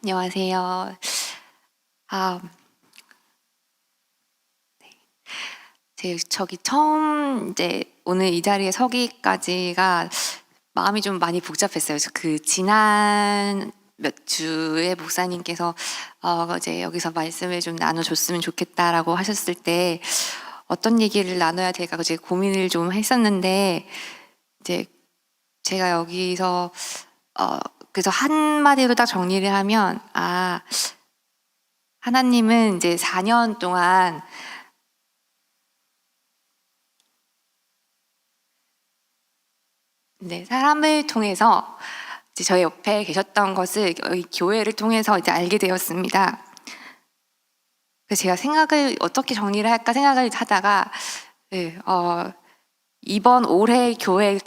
안녕하세요. 아, 저기 처음 이제 오늘 이 자리에 서기까지가 마음이 좀 많이 복잡했어요. 그래서 그 지난 몇 주에 목사님께서 이제 여기서 말씀을 좀 나눠줬으면 좋겠다라고 하셨을 때 어떤 얘기를 나눠야 될까 이제 고민을 좀 했었는데 이제 제가 여기서 그래서 한마디로 딱 정리를 하면 하나님은 이제 4년 동안 네, 사람을 통해서 이제 저희 옆에 계셨던 것을 이 교회를 통해서 이제 알게 되었습니다. 그래서 제가 생각을 어떻게 정리를 할까 생각을 하다가 네, 이번 올해 교회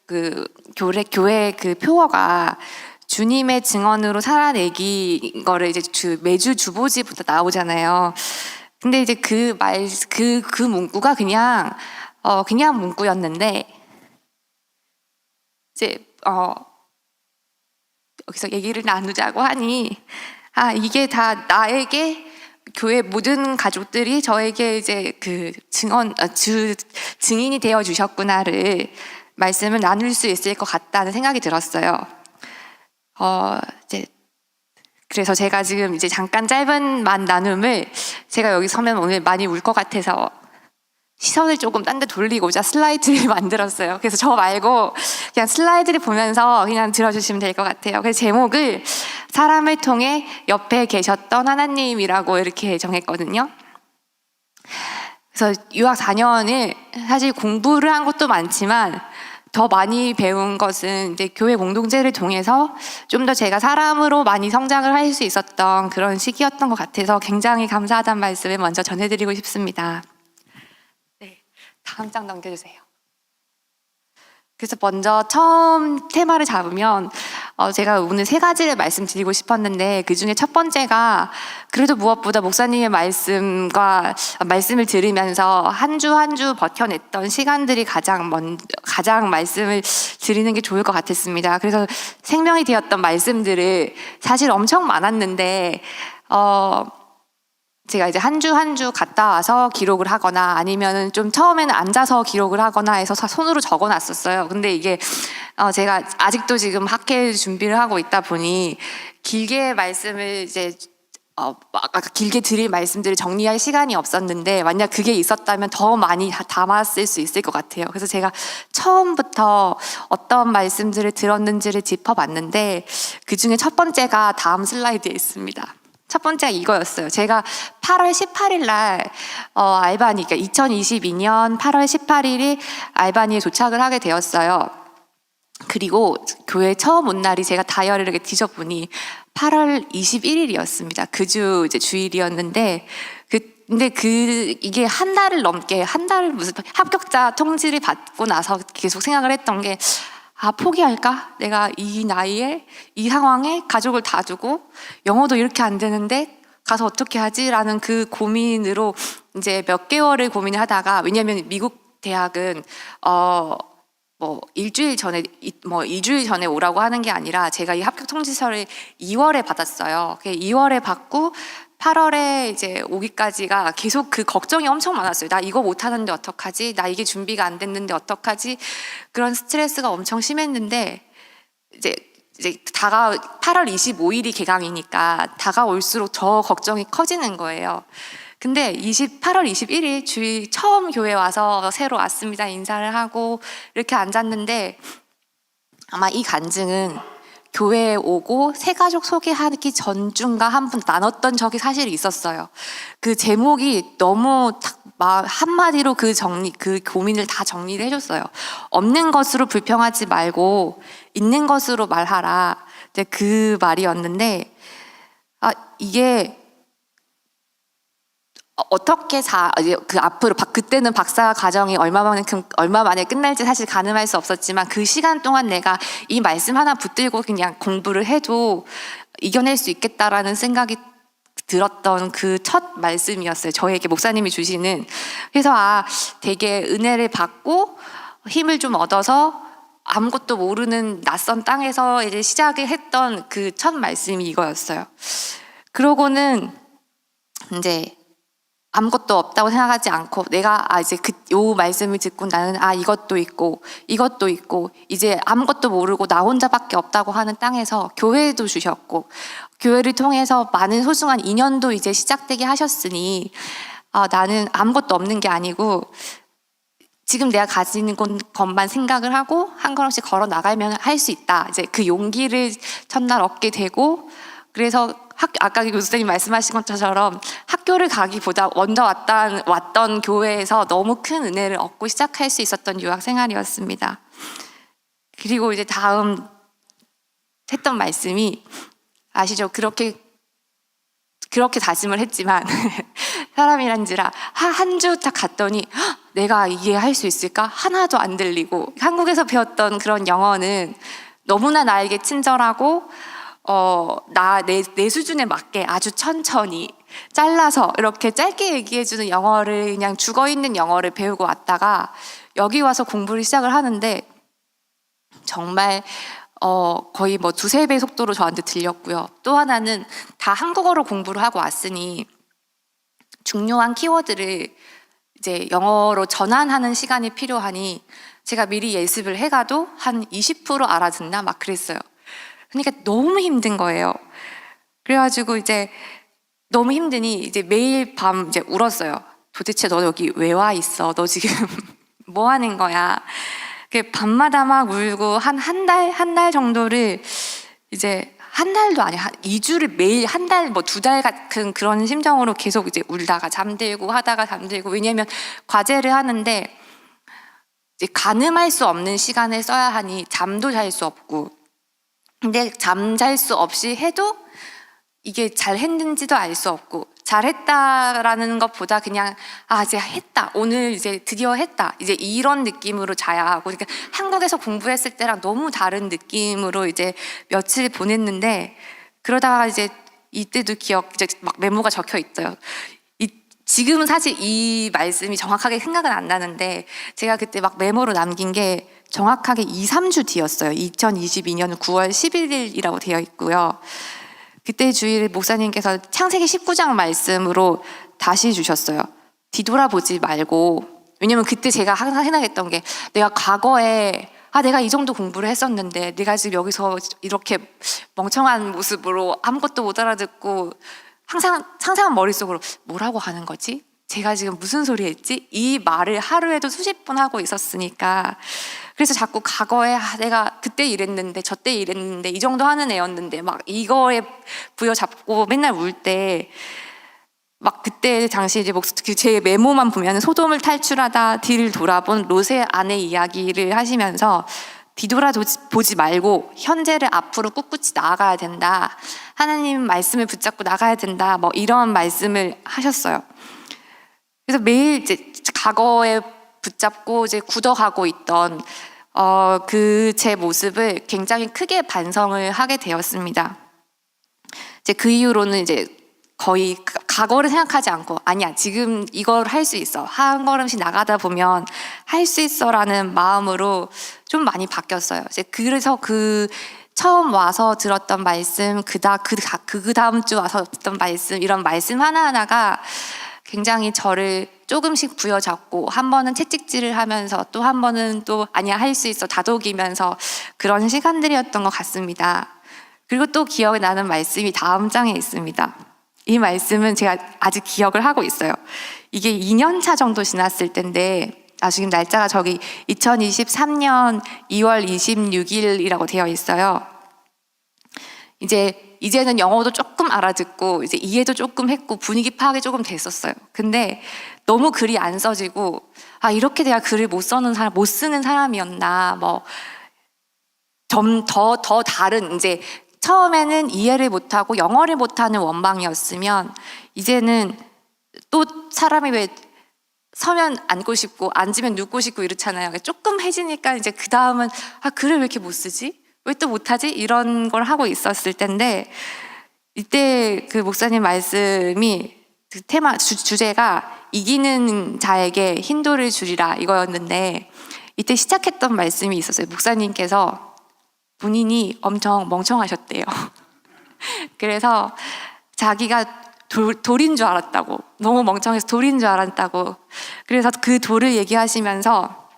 그 표어가 주님의 증언으로 살아내기 거를 이제 매주 주보지부터 나오잖아요. 근데 이제 그 문구가 그냥 문구였는데 이제 여기서 얘기를 나누자고 하니 이게 다 나에게 교회 모든 가족들이 저에게 이제 그 증인이 되어 주셨구나를 말씀을 나눌 수 있을 것 같다는 생각이 들었어요. 이제 그래서 제가 지금 이제 잠깐 짧은 나눔을 제가 여기 서면 오늘 많이 울 것 같아서 시선을 조금 딴 데 돌리고자 슬라이드를 만들었어요. 그래서 저 말고 그냥 슬라이드를 보면서 그냥 들어주시면 될 것 같아요. 그래서 제목을 사람을 통해 옆에 계셨던 하나님이라고 이렇게 정했거든요. 그래서 유학 4년을 사실 공부를 한 것도 많지만 더 많이 배운 것은 이제 교회 공동체를 통해서 좀 더 제가 사람으로 많이 성장을 할 수 있었던 그런 시기였던 것 같아서 굉장히 감사하다는 말씀을 먼저 전해드리고 싶습니다. 다음 장 넘겨주세요. 그래서 먼저 처음 테마를 잡으면 제가 오늘 3가지를 말씀드리고 싶었는데 그 중에 첫 번째가 그래도 무엇보다 목사님의 말씀을 들으면서 한 주 한 주 버텨냈던 시간들이 가장 말씀을 드리는 게 좋을 것 같았습니다. 그래서 생명이 되었던 말씀들을 사실 엄청 많았는데 제가 이제 한 주 한 주 갔다 와서 기록을 하거나 아니면은 좀 처음에는 앉아서 기록을 하거나 해서 손으로 적어 놨었어요. 근데 이게 제가 아직도 지금 학회 준비를 하고 있다 보니 길게 말씀을 이제 길게 드릴 말씀들을 정리할 시간이 없었는데 만약 그게 있었다면 더 많이 담았을 수 있을 것 같아요. 그래서 제가 처음부터 어떤 말씀들을 들었는지를 짚어봤는데 그 중에 첫 번째가 다음 슬라이드에 있습니다. 첫 번째가 이거였어요. 제가 8월 18일 날 알바니, 그러니까 2022년 8월 18일이 알바니에 도착을 하게 되었어요. 그리고 교회 처음 온 날이 제가 다이어리를 이렇게 뒤져보니 8월 21일이었습니다. 그 주 이제 주일이었는데 근데 이게 한 달을 무슨 합격자 통지를 받고 나서 계속 생각을 했던 게 포기할까? 내가 이 나이에 이 상황에 가족을 다 두고 영어도 이렇게 안 되는데 가서 어떻게 하지? 라는 그 고민으로 이제 몇 개월을 고민을 하다가 왜냐면 미국 대학은 뭐 2주일 전에 오라고 하는 게 아니라 제가 이 합격 통지서를 2월에 받았어요. 2월에 받고 8월에 이제 오기까지가 계속 그 걱정이 엄청 많았어요. 나 이거 못하는데 어떡하지? 나 이게 준비가 안 됐는데 어떡하지? 그런 스트레스가 엄청 심했는데 이제 8월 25일이 개강이니까 다가올수록 더 걱정이 커지는 거예요. 근데 8월 21일 주일 처음 교회 와서 새로 왔습니다. 인사를 하고 이렇게 앉았는데 아마 이 간증은 교회에 오고 새가족 소개하기 전중과 한 번 나눴던 적이 사실 있었어요. 그 제목이 너무 한마디로 그 고민을 다 정리를 해줬어요. 없는 것으로 불평하지 말고 있는 것으로 말하라. 이제 그 말이었는데 이게 어떻게 그 앞으로 그때는 박사 과정이 얼마 만에 끝날지 사실 가늠할 수 없었지만 그 시간 동안 내가 이 말씀 하나 붙들고 그냥 공부를 해도 이겨낼 수 있겠다라는 생각이 들었던 그 첫 말씀이었어요. 저에게 목사님이 주시는. 그래서 되게 은혜를 받고 힘을 좀 얻어서 아무것도 모르는 낯선 땅에서 이제 시작을 했던 그 첫 말씀이 이거였어요. 그러고는 이제 아무것도 없다고 생각하지 않고 내가 이제 요 말씀을 듣고 나는 이것도 있고 이것도 있고 이제 아무것도 모르고 나 혼자밖에 없다고 하는 땅에서 교회도 주셨고 교회를 통해서 많은 소중한 인연도 이제 시작되게 하셨으니 나는 아무것도 없는 게 아니고 지금 내가 가지는 것만 생각을 하고 한 걸음씩 걸어 나가면 할 수 있다. 이제 그 용기를 첫날 얻게 되고 그래서 아까 교수님 말씀하신 것처럼 학교를 가기보다 먼저 왔던 교회에서 너무 큰 은혜를 얻고 시작할 수 있었던 유학 생활이었습니다. 그리고 이제 다음 했던 말씀이 아시죠? 그렇게 다짐을 했지만 사람이란지라 한 주 딱 갔더니 내가 이게 할 수 있을까? 하나도 안 들리고 한국에서 배웠던 그런 영어는 너무나 나에게 친절하고 내 수준에 맞게 아주 천천히 잘라서 이렇게 짧게 얘기해주는 영어를 그냥 죽어있는 영어를 배우고 왔다가 여기 와서 공부를 시작을 하는데 정말 거의 뭐 2-3배 속도로 저한테 들렸고요. 또 하나는 다 한국어로 공부를 하고 왔으니 중요한 키워드를 이제 영어로 전환하는 시간이 필요하니 제가 미리 예습을 해가도 한 20% 알아듣나 막 그랬어요. 그러니까 너무 힘든 거예요. 그래가지고 이제 너무 힘드니 이제 매일 밤 이제 울었어요. 도대체 너 여기 왜 와 있어? 너 지금 뭐 하는 거야? 밤마다 막 울고 한 달 정도를 이제 한 달도 아니야. 한 2주를 매일 한 달, 2달 같은 그런 심정으로 계속 이제 울다가 잠들고 하다가 잠들고 왜냐면 과제를 하는데 이제 가늠할 수 없는 시간을 써야 하니 잠도 잘 수 없고 근데 잠잘 수 없이 해도 이게 잘 했는지도 알 수 없고 잘했다라는 것보다 그냥 이제 했다 오늘 이제 드디어 했다 이제 이런 느낌으로 자야 하고 그러니까 한국에서 공부했을 때랑 너무 다른 느낌으로 이제 며칠 보냈는데 그러다가 이제 이때도 이제 막 메모가 적혀 있어요. 지금은 사실 이 말씀이 정확하게 생각은 안 나는데 제가 그때 막 메모로 남긴 게 정확하게 2-3주 뒤였어요. 2022년 9월 11일이라고 되어 있고요. 그때 주일 목사님께서 창세기 19장 말씀으로 다시 주셨어요. 뒤돌아보지 말고 왜냐면 그때 제가 항상 생각했던 게 내가 과거에 내가 이 정도 공부를 했었는데 내가 지금 여기서 이렇게 멍청한 모습으로 아무것도 못 알아듣고 항상 머릿속으로 뭐라고 하는 거지? 제가 지금 무슨 소리 했지? 이 말을 하루에도 수십 번 하고 있었으니까 그래서 자꾸 과거에 내가 그때 이랬는데 저때 이랬는데 이 정도 하는 애였는데 막 이거에 부여잡고 맨날 울 때 막 그때 당시 이제 제 메모만 보면 소돔을 탈출하다 뒤를 돌아본 롯의 아내 이야기를 하시면서 뒤돌아보지 말고 현재를 앞으로 꿋꿋이 나아가야 된다. 하나님 말씀을 붙잡고 나가야 된다. 뭐 이런 말씀을 하셨어요. 그래서 매일 이제 과거에 붙잡고 이제 굳어가고 있던 그 제 모습을 굉장히 크게 반성을 하게 되었습니다. 이제 그 이후로는 이제 거의 과거를 생각하지 않고 아니야 지금 이걸 할 수 있어 한 걸음씩 나가다 보면 할 수 있어라는 마음으로 좀 많이 바뀌었어요. 이제 그래서 처음 와서 들었던 말씀 그 다음 주 와서 듣던 말씀 이런 말씀 하나하나가 굉장히 저를 조금씩 부여잡고 한 번은 채찍질을 하면서 또 한 번은 또 아니야 할 수 있어 다독이면서 그런 시간들이었던 것 같습니다. 그리고 또 기억에 나는 말씀이 다음 장에 있습니다. 이 말씀은 제가 아직 기억을 하고 있어요. 이게 2년 차 정도 지났을 때인데 지금 날짜가 저기 2023년 2월 26일이라고 되어 있어요. 이제는 영어도 조금 알아듣고 이제 이해도 조금 했고 분위기 파악이 조금 됐었어요. 근데 너무 글이 안 써지고 이렇게 내가 글을 못 쓰는 사람이었나 뭐 좀 더 다른 이제 처음에는 이해를 못하고 영어를 못하는 원방이었으면 이제는 또 사람이 왜 서면 앉고 싶고 앉으면 눕고 싶고 이렇잖아요. 조금 해지니까 이제 그 다음은 글을 왜 이렇게 못 쓰지? 왜 또 못하지? 이런 걸 하고 있었을 텐데 이때 그 목사님 말씀이 그 테마 주제가 이기는 자에게 힌도를 주리라 이거였는데 이때 시작했던 말씀이 있었어요. 목사님께서 본인이 엄청 멍청하셨대요. 그래서 자기가 돌인 줄 알았다고, 너무 멍청해서 돌인 줄 알았다고. 그래서 그 돌을 얘기하시면서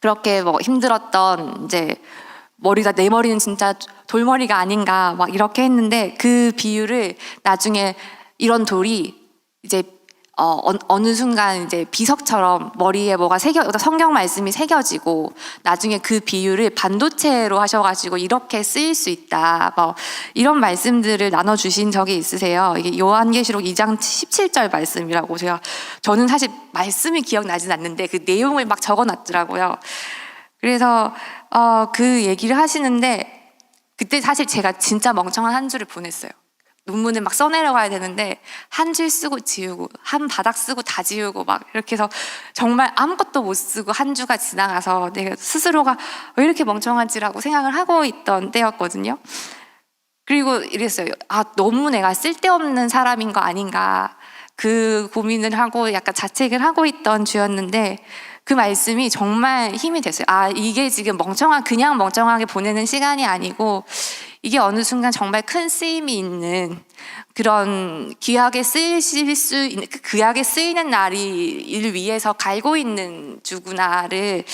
그렇게 뭐 힘들었던 이제 머리가, 내 머리는 진짜 돌머리가 아닌가 막 이렇게 했는데, 그 비유를 나중에 이런 돌이 이제 어느 순간 이제 비석처럼 머리에 뭐가 성경 말씀이 새겨지고 나중에 그 비유를 반도체로 하셔가지고 이렇게 쓰일 수 있다, 뭐 이런 말씀들을 나눠주신 적이 있으세요. 이게 요한계시록 2장 17절 말씀이라고. 저는 사실 말씀이 기억나진 않는데 그 내용을 막 적어놨더라고요. 그래서 그 얘기를 하시는데, 그때 사실 제가 진짜 멍청한 한 주를 보냈어요. 논문을 막 써내려가야 되는데 한 줄 쓰고 지우고 한 바닥 쓰고 다 지우고 막 이렇게 해서 정말 아무것도 못 쓰고 한 주가 지나가서 내가 스스로가 왜 이렇게 멍청한지라고 생각을 하고 있던 때였거든요. 그리고 이랬어요. 너무 내가 쓸데없는 사람인 거 아닌가, 그 고민을 하고 약간 자책을 하고 있던 주였는데, 그 말씀이 정말 힘이 됐어요. 이게 지금 그냥 멍청하게 보내는 시간이 아니고, 이게 어느 순간 정말 큰 쓰임이 있는 그런 귀하게 쓰이실 수 있는, 귀하게 쓰이는 날을 위해서 갈고 있는 주구나를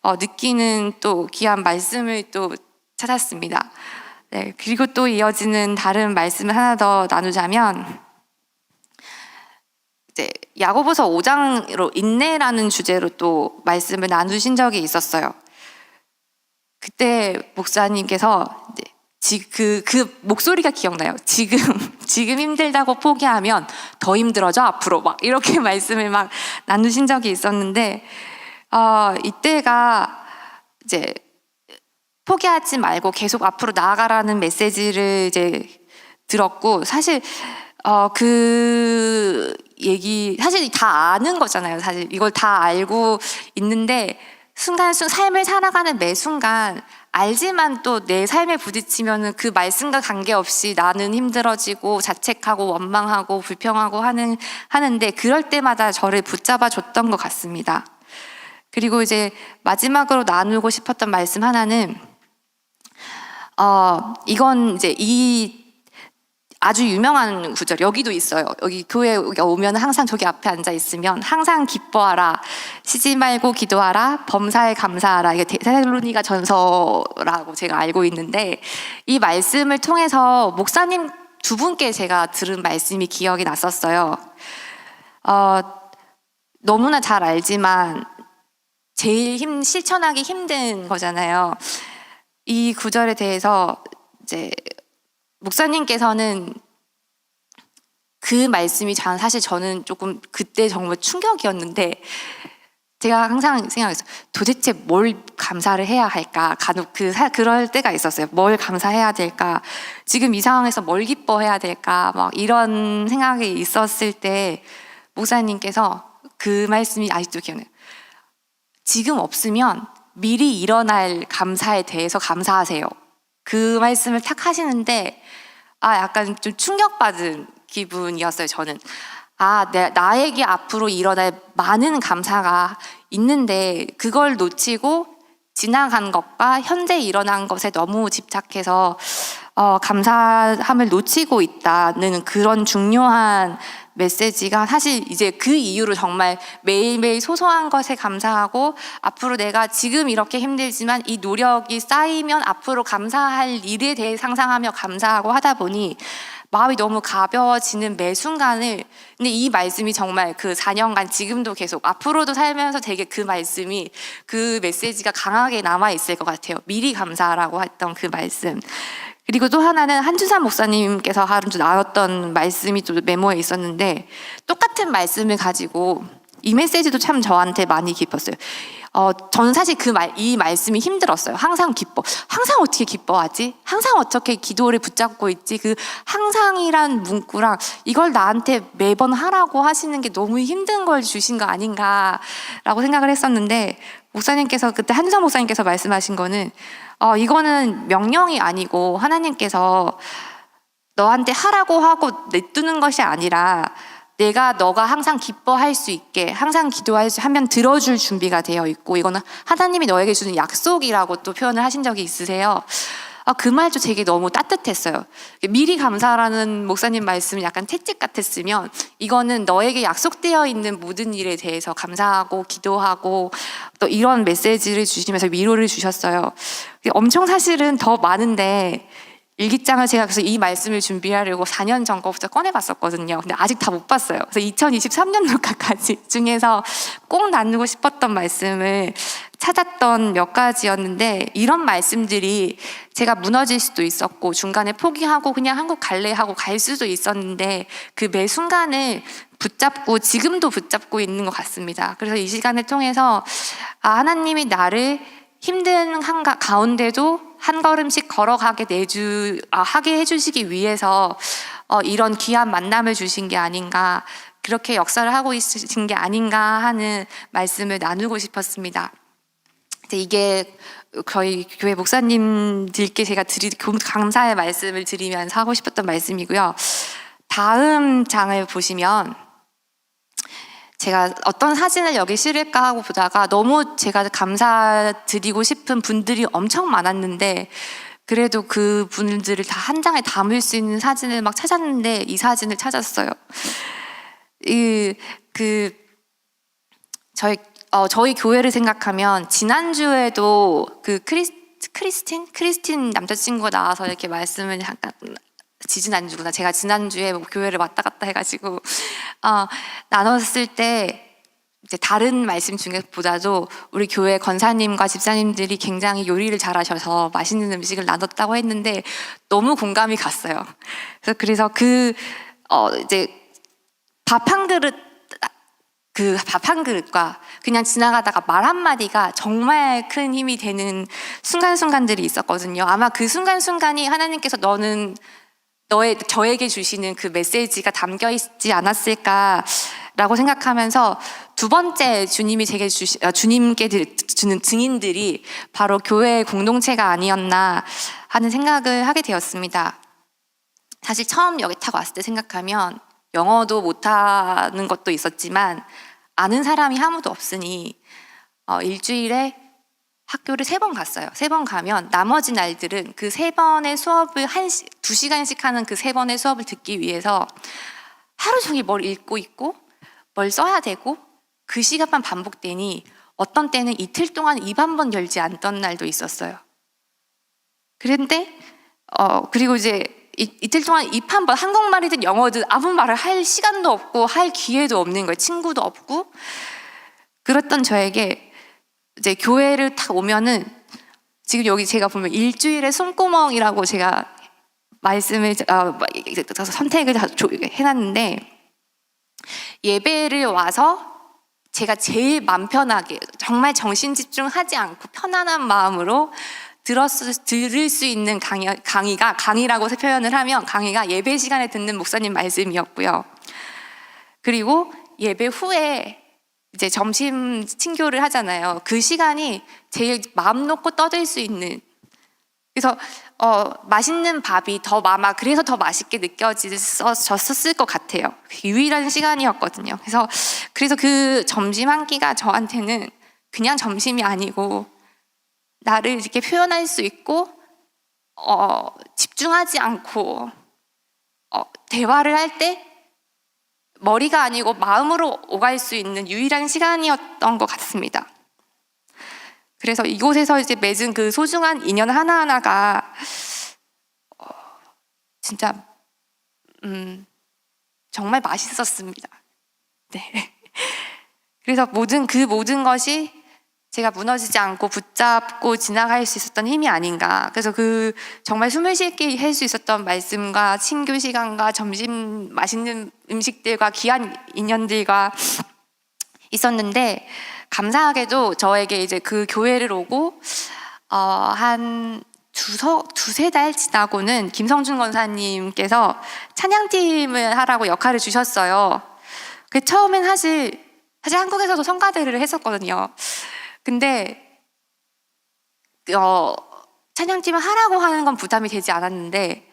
느끼는 또 귀한 말씀을 또 찾았습니다. 네, 그리고 또 이어지는 다른 말씀을 하나 더 나누자면, 이제 야고보서 5장으로 인내라는 주제로 또 말씀을 나누신 적이 있었어요. 그때 목사님께서 이제 그 목소리가 기억나요. 지금 힘들다고 포기하면 더 힘들어져 앞으로, 막 이렇게 말씀을 막 나누신 적이 있었는데, 이때가 이제 포기하지 말고 계속 앞으로 나아가라는 메시지를 이제 들었고, 사실 그 얘기 사실 다 아는 거잖아요. 사실 이걸 다 알고 있는데, 삶을 살아가는 매 순간 알지만 또 내 삶에 부딪히면은 그 말씀과 관계없이 나는 힘들어지고 자책하고 원망하고 불평하고 하는데, 그럴 때마다 저를 붙잡아 줬던 것 같습니다. 그리고 이제 마지막으로 나누고 싶었던 말씀 하나는, 이건 이제 아주 유명한 구절, 여기도 있어요. 여기 교회 오면 항상 저기 앞에 앉아 있으면 항상 기뻐하라, 쉬지 말고 기도하라, 범사에 감사하라. 이게 데살로니가 전서라고 제가 알고 있는데, 이 말씀을 통해서 목사님 두 분께 제가 들은 말씀이 기억이 났었어요. 너무나 잘 알지만 제일 실천하기 힘든 거잖아요. 이 구절에 대해서 이제 목사님께서는 그 말씀이 사실 저는 조금 그때 정말 충격이었는데, 제가 항상 생각했어요. 도대체 뭘 감사를 해야 할까? 간혹 그럴 때가 있었어요. 뭘 감사해야 될까? 지금 이 상황에서 뭘 기뻐해야 될까? 막 이런 생각이 있었을 때 목사님께서 그 말씀이 아직도 기억나요. 지금 없으면 미리 일어날 감사에 대해서 감사하세요. 그 말씀을 탁 하시는데 약간 좀 충격받은 기분이었어요. 저는 나에게 앞으로 일어날 많은 감사가 있는데 그걸 놓치고 지나간 것과 현재 일어난 것에 너무 집착해서 감사함을 놓치고 있다는 그런 중요한 메시지가, 사실 이제 그 이후로 정말 매일매일 소소한 것에 감사하고, 앞으로 내가 지금 이렇게 힘들지만 이 노력이 쌓이면 앞으로 감사할 일에 대해 상상하며 감사하고 하다 보니 마음이 너무 가벼워지는 매 순간을, 근데 이 말씀이 정말 그 4년간 지금도 계속 앞으로도 살면서 되게 그 말씀이, 그 메시지가 강하게 남아있을 것 같아요. 미리 감사하라고 했던 그 말씀. 그리고 또 하나는 한주산 목사님께서 하루 나눴던 말씀이 또 메모에 있었는데, 똑같은 말씀을 가지고 이 메시지도 참 저한테 많이 깊었어요. 저는 사실 이 말씀이 힘들었어요. 항상 어떻게 기뻐하지? 항상 어떻게 기도를 붙잡고 있지? 그 항상이란 문구랑 이걸 나한테 매번 하라고 하시는 게 너무 힘든 걸 주신 거 아닌가라고 생각을 했었는데, 목사님께서 그때 한주산 목사님께서 말씀하신 거는 이거는 명령이 아니고, 하나님께서 너한테 하라고 하고 내두는 것이 아니라 내가 너가 항상 기뻐할 수 있게 항상 기도할 수 하면 들어줄 준비가 되어 있고 이거는 하나님이 너에게 주는 약속이라고 또 표현을 하신 적이 있으세요. 그 말도 되게 너무 따뜻했어요. 미리 감사라는 목사님 말씀은 약간 채찍 같았으면 이거는 너에게 약속되어 있는 모든 일에 대해서 감사하고 기도하고 또 이런 메시지를 주시면서 위로를 주셨어요. 엄청 사실은 더 많은데 일기장을 제가 그래서 이 말씀을 준비하려고 4년 전 거부터 꺼내봤었거든요. 근데 아직 다 못 봤어요. 그래서 2023년도까지 중에서 꼭 나누고 싶었던 말씀을 찾았던 몇 가지였는데 이런 말씀들이 제가 무너질 수도 있었고 중간에 포기하고 그냥 한국 갈래 하고 갈 수도 있었는데 그 매 순간을 붙잡고 지금도 붙잡고 있는 것 같습니다. 그래서 이 시간을 통해서 하나님이 나를 힘든 가운데도 한 걸음씩 걸어가게 하게 해주시기 위해서 이런 귀한 만남을 주신 게 아닌가, 그렇게 역사를 하고 있으신 게 아닌가 하는 말씀을 나누고 싶었습니다. 이게 저희 교회 목사님들께 제가 감사의 말씀을 드리면서 하고 싶었던 말씀이고요. 다음 장을 보시면 제가 어떤 사진을 여기 실을까 하고 보다가 너무 제가 감사드리고 싶은 분들이 엄청 많았는데 그래도 그 분들을 다 한 장에 담을 수 있는 사진을 막 찾았는데 이 사진을 찾았어요. 저희 교회를 생각하면 지난주에도 그 크리스틴 남자친구가 나와서 이렇게 말씀을 잠깐 지난주구나. 제가 지난주에 교회를 왔다 갔다 해가지고 나눴을 때 이제 다른 말씀 중에보다도 우리 교회 권사님과 집사님들이 굉장히 요리를 잘하셔서 맛있는 음식을 나눴다고 했는데 너무 공감이 갔어요. 그래서 이제 밥 한 그릇과 그냥 지나가다가 말 한마디가 정말 큰 힘이 되는 순간순간들이 있었거든요. 아마 그 순간순간이 하나님께서 저에게 주시는 그 메시지가 담겨 있지 않았을까라고 생각하면서 두 번째 주님께 주는 증인들이 바로 교회의 공동체가 아니었나 하는 생각을 하게 되었습니다. 사실 처음 여기 타고 왔을 때 생각하면 영어도 못하는 것도 있었지만 아는 사람이 아무도 없으니 일주일에 학교를 3번 갔어요. 3번 가면 나머지 날들은 그 3번의 수업을 2시간씩 하는 그 3번의 수업을 듣기 위해서 하루 종일 뭘 읽고 있고 뭘 써야 되고 그 시간만 반복되니 어떤 때는 이틀 동안 입 한 번 열지 않던 날도 있었어요. 그런데 그리고 이제 이틀 동안 입 한 번, 한국말이든 영어든 아무 말을 할 시간도 없고 할 기회도 없는 거예요. 친구도 없고. 그랬던 저에게 이제 교회를 딱 오면은 지금 여기 제가 보면 일주일에 손구멍이라고 제가 말씀을 선택을 해놨는데 예배를 와서 제가 제일 맘 편하게 정말 정신 집중하지 않고 편안한 마음으로 들을 수 있는 강의라고 표현을 하면 강의가 예배 시간에 듣는 목사님 말씀이었고요. 그리고 예배 후에 이제 점심 친교를 하잖아요. 그 시간이 제일 마음 놓고 떠들 수 있는, 그래서 맛있는 밥이 그래서 더 맛있게 느껴졌을 것 같아요. 유일한 시간이었거든요. 그래서 그 점심 한 끼가 저한테는 그냥 점심이 아니고 나를 이렇게 표현할 수 있고 집중하지 않고 대화를 할 때 머리가 아니고 마음으로 오갈 수 있는 유일한 시간이었던 것 같습니다. 그래서 이곳에서 이제 맺은 그 소중한 인연 하나하나가 진짜 정말 맛있었습니다. 네. 그래서 모든 것이 제가 무너지지 않고 붙잡고 지나갈 수 있었던 힘이 아닌가. 그래서 정말 숨을 쉬게 할 수 있었던 말씀과 친교 시간과 점심 맛있는 음식들과 귀한 인연들과 있었는데, 감사하게도 저에게 이제 그 교회를 오고 한 두세 달 지나고는 김성준 권사님께서 찬양팀을 하라고 역할을 주셨어요. 처음엔 사실 한국에서도 성가대를 했었거든요. 근데 찬양팀을 하라고 하는 건 부담이 되지 않았는데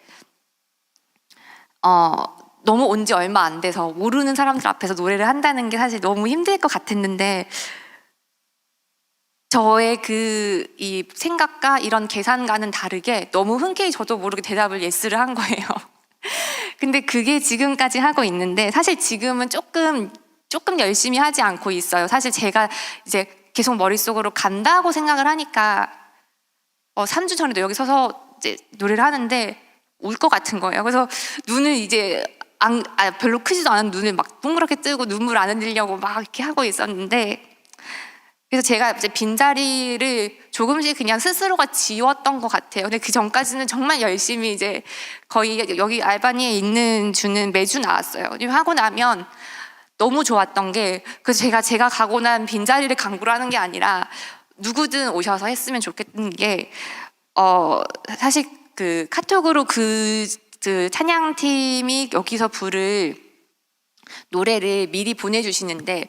너무 온 지 얼마 안 돼서 모르는 사람들 앞에서 노래를 한다는 게 사실 너무 힘들 것 같았는데 저의 이 생각과 이런 계산과는 다르게 너무 흔쾌히 저도 모르게 대답을 예스를 한 거예요. 근데 그게 지금까지 하고 있는데 사실 지금은 조금 열심히 하지 않고 있어요. 사실 제가 이제 계속 머릿속으로 간다고 생각을 하니까 3주 전에도 여기 서서 이제 노래를 하는데 울 것 같은 거예요. 그래서 눈을 이제 별로 크지도 않은 눈을 막 동그랗게 뜨고 눈물 안 흘리려고 막 이렇게 하고 있었는데 그래서 제가 이제 빈자리를 조금씩 그냥 스스로가 지웠던 것 같아요. 근데 그 전까지는 정말 열심히 이제 거의 여기 알바니에 있는 주는 매주 나왔어요. 하고 나면 너무 좋았던 게 그래서 제가 가고 난 빈자리를 강구를 하는 게 아니라 누구든 오셔서 했으면 좋겠는 게 사실 그 카톡으로 그 찬양팀이 여기서 부를 노래를 미리 보내주시는데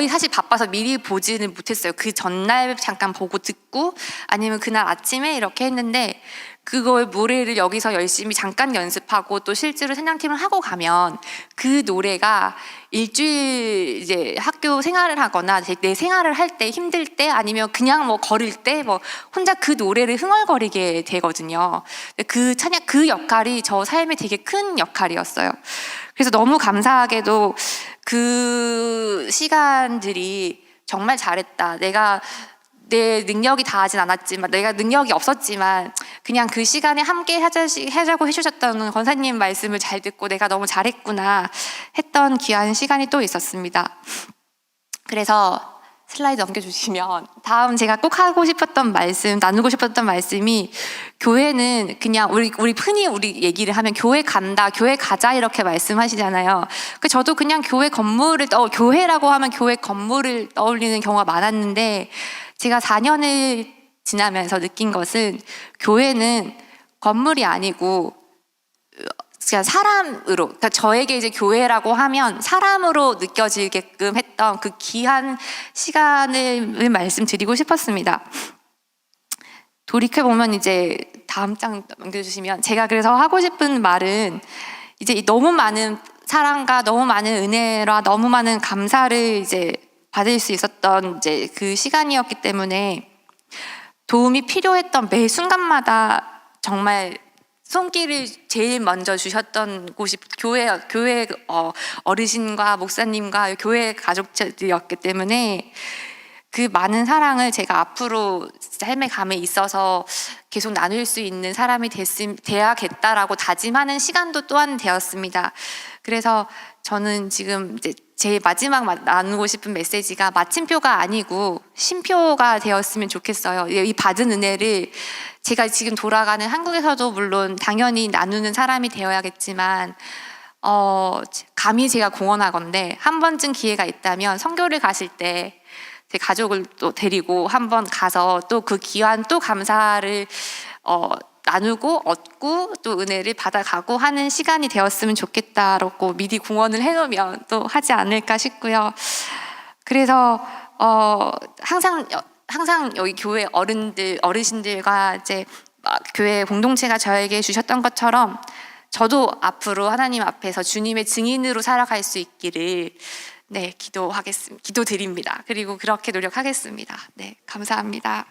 사실 바빠서 미리 보지는 못했어요. 그 전날 잠깐 보고 듣고 아니면 그날 아침에 이렇게 했는데 그걸 노래를 여기서 열심히 잠깐 연습하고 또 실제로 찬양팀을 하고 가면 그 노래가 일주일 이제 학교 생활을 하거나 내 생활을 할 때 힘들 때 아니면 그냥 뭐 걸을 때 뭐 혼자 그 노래를 흥얼거리게 되거든요. 그 찬양 그 역할이 저 삶에 되게 큰 역할이었어요. 그래서 너무 감사하게도 그 시간들이 정말 잘했다. 내가 내 능력이 다하진 않았지만 내가 능력이 없었지만 그냥 그 시간에 함께 하자고 해주셨던 권사님 말씀을 잘 듣고 내가 너무 잘했구나 했던 귀한 시간이 또 있었습니다. 그래서 슬라이드 넘겨주시면 다음 제가 꼭 하고 싶었던 말씀, 나누고 싶었던 말씀이 교회는 그냥 우리 흔히 우리 얘기를 하면 교회 간다, 교회 가자 이렇게 말씀하시잖아요. 저도 그냥 교회 건물을 교회라고 하면 교회 건물을 떠올리는 경우가 많았는데 제가 4년을 지나면서 느낀 것은 교회는 건물이 아니고 그냥 사람으로, 그러니까 저에게 이제 교회라고 하면 사람으로 느껴지게끔 했던 그 귀한 시간을 말씀드리고 싶었습니다. 돌이켜보면 이제 다음 장 넘겨주시면 제가 그래서 하고 싶은 말은 이제 너무 많은 사랑과 너무 많은 은혜와 너무 많은 감사를 이제 받을 수 있었던 이제 그 시간이었기 때문에 도움이 필요했던 매 순간마다 정말 손길을 제일 먼저 주셨던 곳이 교회 어르신과 목사님과 교회 가족들이었기 때문에 그 많은 사랑을 제가 앞으로 삶의 감에 있어서 계속 나눌 수 있는 사람이 돼야겠다라고 다짐하는 시간도 또한 되었습니다. 그래서 저는 지금 이제 제 마지막 나누고 싶은 메시지가 마침표가 아니고 쉼표가 되었으면 좋겠어요. 이 받은 은혜를 제가 지금 돌아가는 한국에서도 물론 당연히 나누는 사람이 되어야겠지만 감히 제가 공언하건대 한 번쯤 기회가 있다면 선교를 가실 때 제 가족을 또 데리고 한번 가서 또 그 귀한 또 감사를 나누고 얻고 또 은혜를 받아가고 하는 시간이 되었으면 좋겠다라고 미리 공언을 해놓으면 또 하지 않을까 싶고요. 그래서 항상 여기 교회 어르신들과 이제 교회 공동체가 저에게 주셨던 것처럼 저도 앞으로 하나님 앞에서 주님의 증인으로 살아갈 수 있기를 기도드립니다. 그리고 그렇게 노력하겠습니다. 네, 감사합니다.